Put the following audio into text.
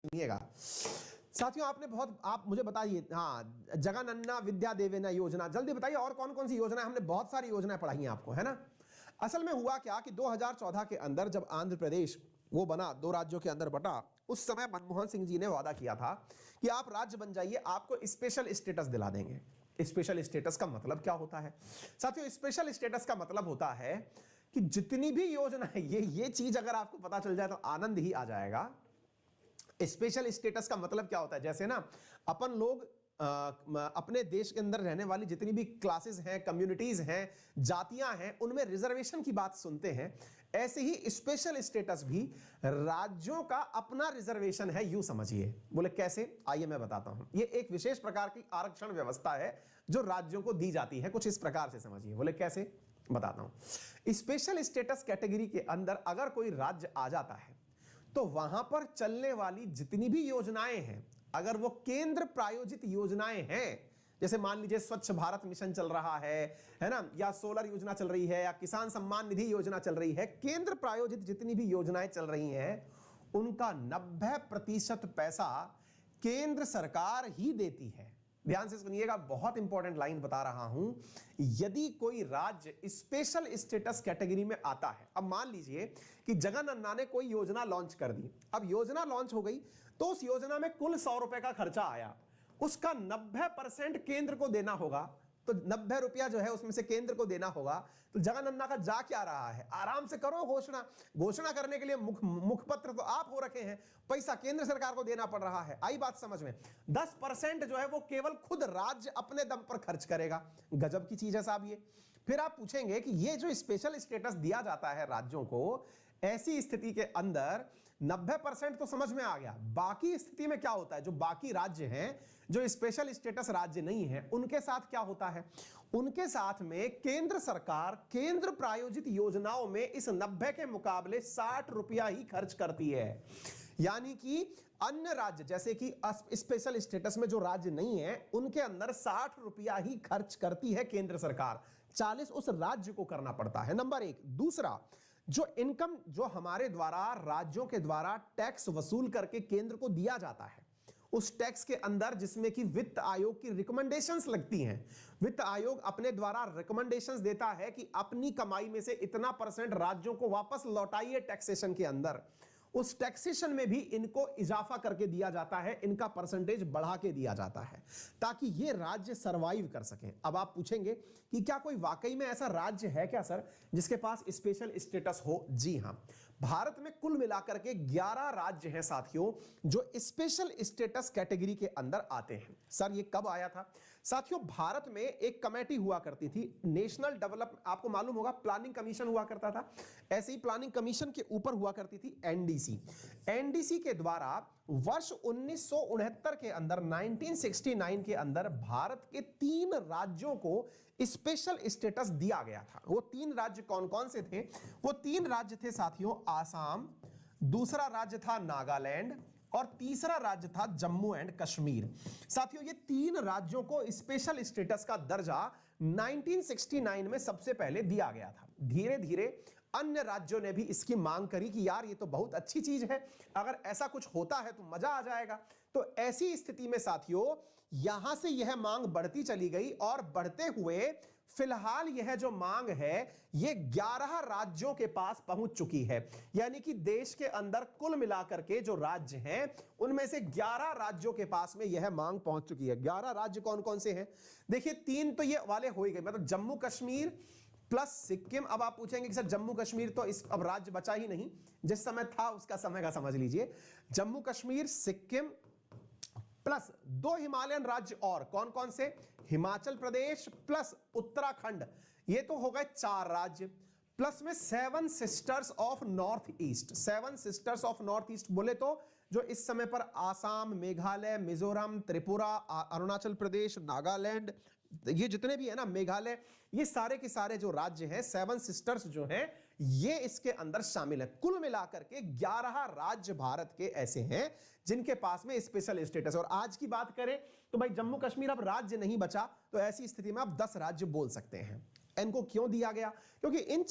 सुनिएगा साथियों, आपने बहुत, आप मुझे बताइए, हाँ, जगनन्ना विद्या देवेना योजना, जल्दी बताइए और कौन कौन सी योजना है? हमने बहुत सारी योजनाएं पढ़ाई हैं आपको, है ना। असल में हुआ क्या कि 2014 के अंदर जब आंध्र प्रदेश वो बना, 2 राज्यों के अंदर बटा, उस समय मनमोहन सिंह जी ने वादा किया था कि आप राज्य बन जाइए, आपको स्पेशल स्टेटस दिला देंगे। स्पेशल स्टेटस का मतलब क्या होता है साथियों? स्पेशल स्टेटस का मतलब होता है कि जितनी भी योजना है, ये चीज अगर आपको पता चल जाए तो आनंद ही आ जाएगा। स्पेशल स्टेटस का मतलब क्या होता है? जैसे ना अपन लोग अपने देश के अंदर रहने वाली जितनी भी क्लासेस हैं, कम्युनिटीज हैं, जातियां हैं, उनमें रिजर्वेशन की बात सुनते हैं, ऐसे ही स्पेशल स्टेटस भी राज्यों का अपना रिजर्वेशन है, यूं समझिए। बोले कैसे? आइए मैं बताता हूं। ये एक विशेष प्रकार की आरक्षण व्यवस्था है जो राज्यों को दी जाती है, कुछ इस प्रकार से समझिए। बोले कैसे? बताता हूं। स्पेशल स्टेटस कैटेगरी के अंदर अगर कोई राज्य आ जाता है तो वहां पर चलने वाली जितनी भी योजनाएं हैं, अगर वो केंद्र प्रायोजित योजनाएं हैं, जैसे मान लीजिए स्वच्छ भारत मिशन चल रहा है ना, या सोलर योजना चल रही है, या किसान सम्मान निधि योजना चल रही है, केंद्र प्रायोजित जितनी भी योजनाएं चल रही हैं, उनका 90% पैसा केंद्र सरकार ही देती है। ध्यान से सुनिएगा, बहुत इंपॉर्टेंट लाइन बता रहा हूं। यदि कोई राज्य स्पेशल स्टेटस कैटेगरी में आता है, अब मान लीजिए कि जगनन्ना ने कोई योजना लॉन्च कर दी, अब योजना लॉन्च हो गई तो उस योजना में कुल 100 रुपए का खर्चा आया, उसका 90% केंद्र को देना होगा, तो 90 रुपया जो है उसमें से केंद्र को देना होगा। तो जगनन्ना का जा क्या रहा है? आराम से करो घोषणा करने के लिए मुखपत्र तो आप हो रखे हैं, पैसा केंद्र सरकार को देना पड़ रहा है। आई बात समझ में? 10% जो है वो केवल खुद राज्य अपने दम पर खर्च करेगा। गजब की चीज है साहब ये। फिर आप पूछेंगे कि ये जो स्पेशल स्टेटस दिया जाता है राज्यों को, ऐसी स्थिति के अंदर 90% तो समझ में आ गया, बाकी स्थिति में क्या होता है? जो बाकी राज्य हैं, जो स्पेशल स्टेटस राज्य नहीं है, उनके साथ क्या होता है? उनके साथ में केंद्र सरकार केंद्र प्रायोजित योजनाओं में इस 90 के मुकाबले 60 रुपया ही खर्च करती है। यानी कि अन्य राज्य जैसे कि स्पेशल स्टेटस में जो राज्य नहीं है, उनके अंदर 60 रुपया ही खर्च करती है केंद्र सरकार, 40 उस राज्य को करना पड़ता है। नंबर 1। दूसरा, जो इनकम जो हमारे द्वारा राज्यों के द्वारा टैक्स वसूल करके केंद्र को दिया जाता है, उस टैक्स के अंदर जिसमें कि वित्त आयोग की रिकमेंडेशंस लगती हैं, वित्त आयोग अपने द्वारा रिकमेंडेशंस देता है कि अपनी कमाई में से इतना % राज्यों को वापस लौटाइए टैक्सेशन के अंदर, उस टैक्सेशन में भी इनको इजाफा करके दिया जाता है, इनका परसेंटेज बढ़ा के दिया जाता है ताकि ये राज्य सरवाइव कर सकें। अब आप पूछेंगे कि क्या कोई वाकई में ऐसा राज्य है क्या सर जिसके पास स्पेशल स्टेटस हो? जी हां, भारत में कुल मिलाकर के 11 राज्य हैं साथियों जो स्पेशल स्टेटस कैटेगरी के अंदर आते हैं। सर ये कब आया था? साथियों भारत में एक कमेटी हुआ करती थी, नेशनल डेवलपमेंट, आपको मालूम होगा प्लानिंग कमीशन हुआ करता था, ऐसे ही प्लानिंग कमीशन के ऊपर हुआ करती थी एनडीसी। एनडीसी के द्वारा वर्ष 1969 के अंदर, 1969 के अंदर भारत के 3 राज्यों को स्पेशल स्टेटस दिया गया था। वो 3 राज्य कौन कौन से थे? वो 3 राज्य थे साथियों, आसाम, दूसरा राज्य था नागालैंड, और तीसरा राज्य था जम्मू एंड कश्मीर। साथियों ये 3 राज्यों को स्पेशल स्टेटस का दर्जा 1969 में सबसे पहले दिया गया था। धीरे धीरे अन्य राज्यों ने भी इसकी मांग करी कि यार ये तो बहुत अच्छी चीज है, अगर ऐसा कुछ होता है तो मजा आ जाएगा। तो ऐसी स्थिति में साथियों यहां से यह मांग बढ़ती चली गई और बढ़ते हुए फिलहाल यह जो मांग है ये 11 राज्यों के पास पहुंच चुकी है। यानी कि देश के अंदर कुल मिलाकर के जो राज्य हैं उनमें से 11 राज्यों के पास में यह मांग पहुंच चुकी है। 11 राज्य कौन कौन से हैं? देखिए 3 तो ये वाले हो ही गए, मतलब जम्मू कश्मीर प्लस सिक्किम। अब आप पूछेंगे कि सर जम्मू कश्मीर तो इस अब राज्य बचा ही नहीं, जिस समय था उसका समय का समझ लीजिए। जम्मू कश्मीर, सिक्किम प्लस 2 हिमालयन राज्य, और कौन कौन से? हिमाचल प्रदेश प्लस उत्तराखंड, ये तो हो गए 4 राज्य, प्लस में 7 sisters of north east. 7 sisters of north east बोले तो जो इस समय पर आसाम, मेघालय, मिजोरम, त्रिपुरा, अरुणाचल प्रदेश, नागालैंड, ये जितने भी है ना, मेघालय, ये सारे के सारे जो राज्य हैं, 7 सिस्टर्स जो हैं, ये इसके अंदर शामिल है। कुल मिलाकर के 11 राज्य भारत के ऐसे हैं जिनके पास में स्पेशल स्टेटस। और आज की बात करें तो भाई जम्मू कश्मीर अब राज्य नहीं बचा, तो ऐसी स्थिति में आप 10 राज्य बोल सकते हैं। इनको क्यों दिया गया? क्योंकि इन